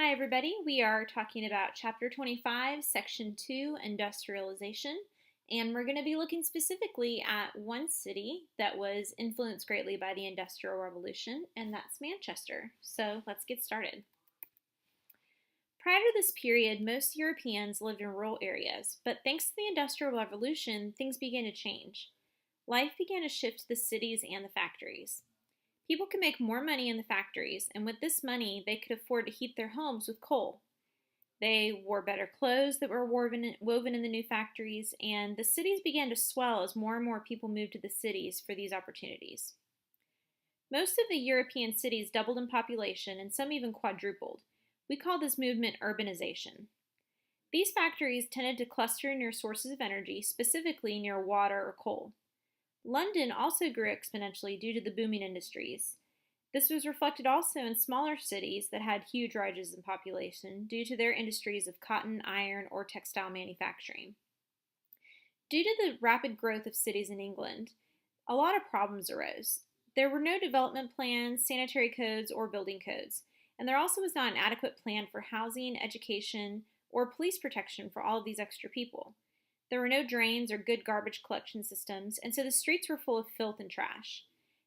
Hi everybody, we are talking about Chapter 25, Section 2, Industrialization, and we're going to be looking specifically at one city that was influenced greatly by the Industrial Revolution, and that's Manchester. So let's get started. Prior to this period, most Europeans lived in rural areas, but thanks to the Industrial Revolution, things began to change. Life began to shift to the cities and the factories. People could make more money in the factories, and with this money, they could afford to heat their homes with coal. They wore better clothes that were woven in the new factories, and the cities began to swell as more and more people moved to the cities for these opportunities. Most of the European cities doubled in population, and some even quadrupled. We call this movement urbanization. These factories tended to cluster near sources of energy, specifically near water or coal. London also grew exponentially due to the booming industries. This was reflected also in smaller cities that had huge rises in population due to their industries of cotton, iron, or textile manufacturing. Due to the rapid growth of cities in England, a lot of problems arose. There were no development plans, sanitary codes, or building codes, and there also was not an adequate plan for housing, education, or police protection for all of these extra people. There were no drains or good garbage collection systems, and so the streets were full of filth and trash.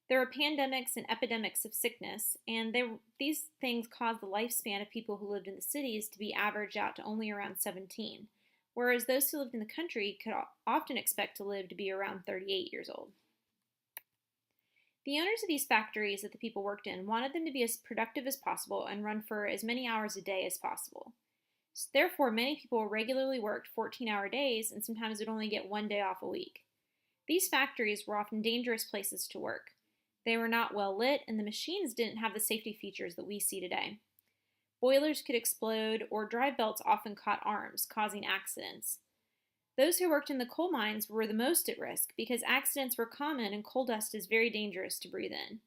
There were pandemics and epidemics of sickness, and these things caused the lifespan of people who lived in the cities to be averaged out to only around 17, whereas those who lived in the country could often expect to live to be around 38 years old. The owners of these factories that the people worked in wanted them to be as productive as possible and run for as many hours a day as possible. Therefore, many people regularly worked 14-hour days and sometimes would only get one day off a week. These factories were often dangerous places to work. They were not well lit, and the machines didn't have the safety features that we see today. Boilers could explode, or drive belts often caught arms, causing accidents. Those who worked in the coal mines were the most at risk because accidents were common and coal dust is very dangerous to breathe in.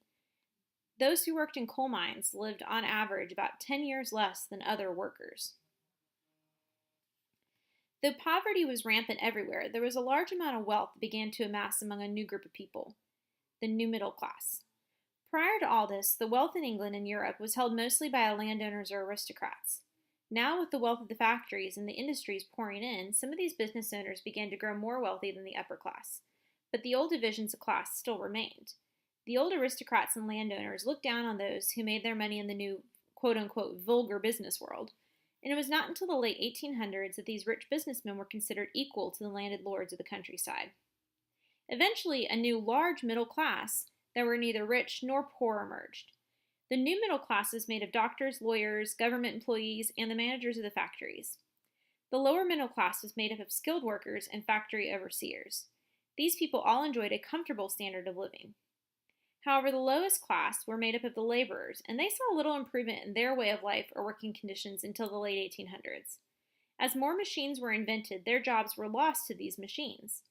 Those who worked in coal mines lived on average about 10 years less than other workers. Though poverty was rampant everywhere, there was a large amount of wealth that began to amass among a new group of people, the new middle class. Prior to all this, the wealth in England and Europe was held mostly by landowners or aristocrats. Now, with the wealth of the factories and the industries pouring in, some of these business owners began to grow more wealthy than the upper class. But the old divisions of class still remained. The old aristocrats and landowners looked down on those who made their money in the new quote-unquote vulgar business world. And it was not until the late 1800s that these rich businessmen were considered equal to the landed lords of the countryside. Eventually, a new large middle class that were neither rich nor poor emerged. The new middle class is made of doctors, lawyers, government employees, and the managers of the factories. The lower middle class was made up of skilled workers and factory overseers. These people all enjoyed a comfortable standard of living. However, the lowest class were made up of the laborers, and they saw little improvement in their way of life or working conditions until the late 1800s. As more machines were invented, their jobs were lost to these machines.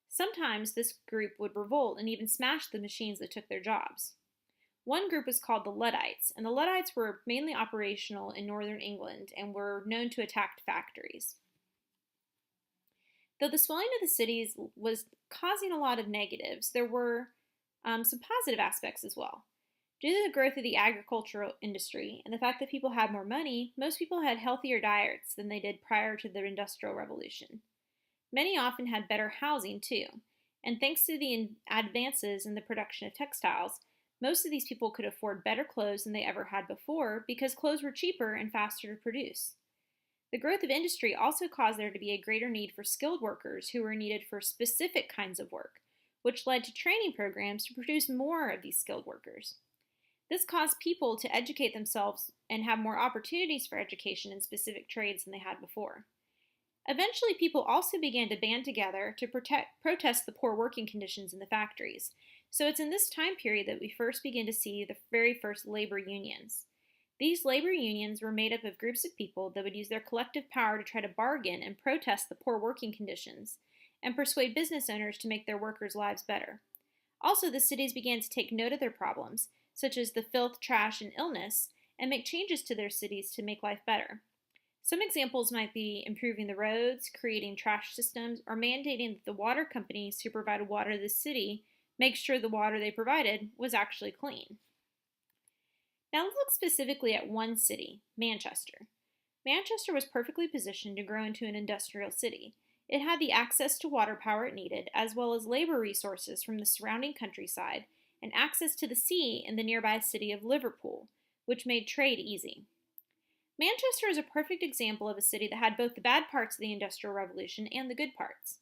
Sometimes this group would revolt and even smash the machines that took their jobs. One group was called the Luddites, and the Luddites were mainly operational in northern England and were known to attack factories. Though the swelling of the cities was causing a lot of negatives, there were some positive aspects as well. Due to the growth of the agricultural industry and the fact that people had more money, most people had healthier diets than they did prior to the Industrial Revolution. Many often had better housing too, and thanks to the advances in the production of textiles, most of these people could afford better clothes than they ever had before because clothes were cheaper and faster to produce. The growth of industry also caused there to be a greater need for skilled workers who were needed for specific kinds of work, which led to training programs to produce more of these skilled workers. This caused people to educate themselves and have more opportunities for education in specific trades than they had before. Eventually, people also began to band together to protest the poor working conditions in the factories. So it's in this time period that we first begin to see the very first labor unions. These labor unions were made up of groups of people that would use their collective power to try to bargain and protest the poor working conditions and persuade business owners to make their workers' lives better. Also, the cities began to take note of their problems, such as the filth, trash, and illness, and make changes to their cities to make life better. Some examples might be improving the roads, creating trash systems, or mandating that the water companies who provide water to the city make sure the water they provided was actually clean. Now let's look specifically at one city, Manchester. Manchester was perfectly positioned to grow into an industrial city. It had the access to water power it needed, as well as labor resources from the surrounding countryside, and access to the sea in the nearby city of Liverpool, which made trade easy. Manchester is a perfect example of a city that had both the bad parts of the Industrial Revolution and the good parts.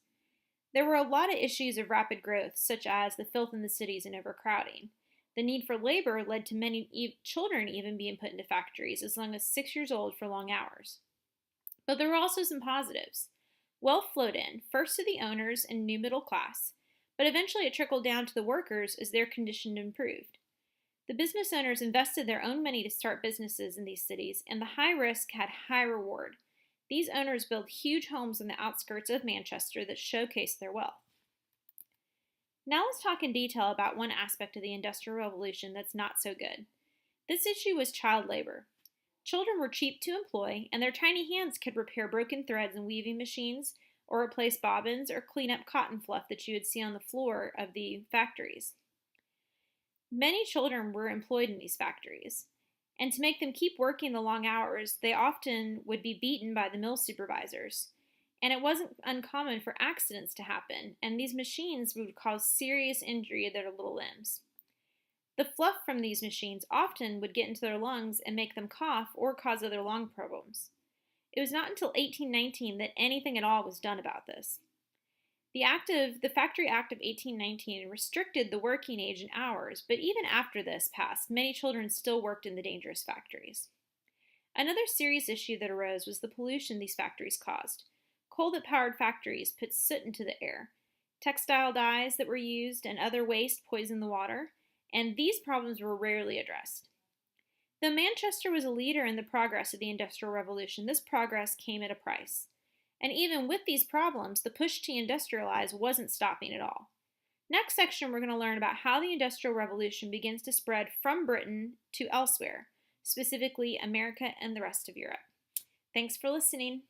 There were a lot of issues of rapid growth, such as the filth in the cities and overcrowding. The need for labor led to many children even being put into factories as young as 6 years old for long hours. But there were also some positives. Wealth flowed in, first to the owners and new middle class, but eventually it trickled down to the workers as their condition improved. The business owners invested their own money to start businesses in these cities, and the high risk had high reward. These owners built huge homes on the outskirts of Manchester that showcased their wealth. Now let's talk in detail about one aspect of the Industrial Revolution that's not so good. This issue was child labor. Children were cheap to employ, and their tiny hands could repair broken threads in weaving machines, or replace bobbins, or clean up cotton fluff that you would see on the floor of the factories. Many children were employed in these factories, and to make them keep working the long hours, they often would be beaten by the mill supervisors. And it wasn't uncommon for accidents to happen, and these machines would cause serious injury to their little limbs. The fluff from these machines often would get into their lungs and make them cough or cause other lung problems. It was not until 1819 that anything at all was done about this. The Factory Act of 1819 restricted the working age and hours, but even after this passed, many children still worked in the dangerous factories. Another serious issue that arose was the pollution these factories caused. Coal that powered factories put soot into the air. Textile dyes that were used and other waste poisoned the water, and these problems were rarely addressed. Though Manchester was a leader in the progress of the Industrial Revolution, this progress came at a price. And even with these problems, the push to industrialize wasn't stopping at all. Next section, we're going to learn about how the Industrial Revolution begins to spread from Britain to elsewhere, specifically America and the rest of Europe. Thanks for listening.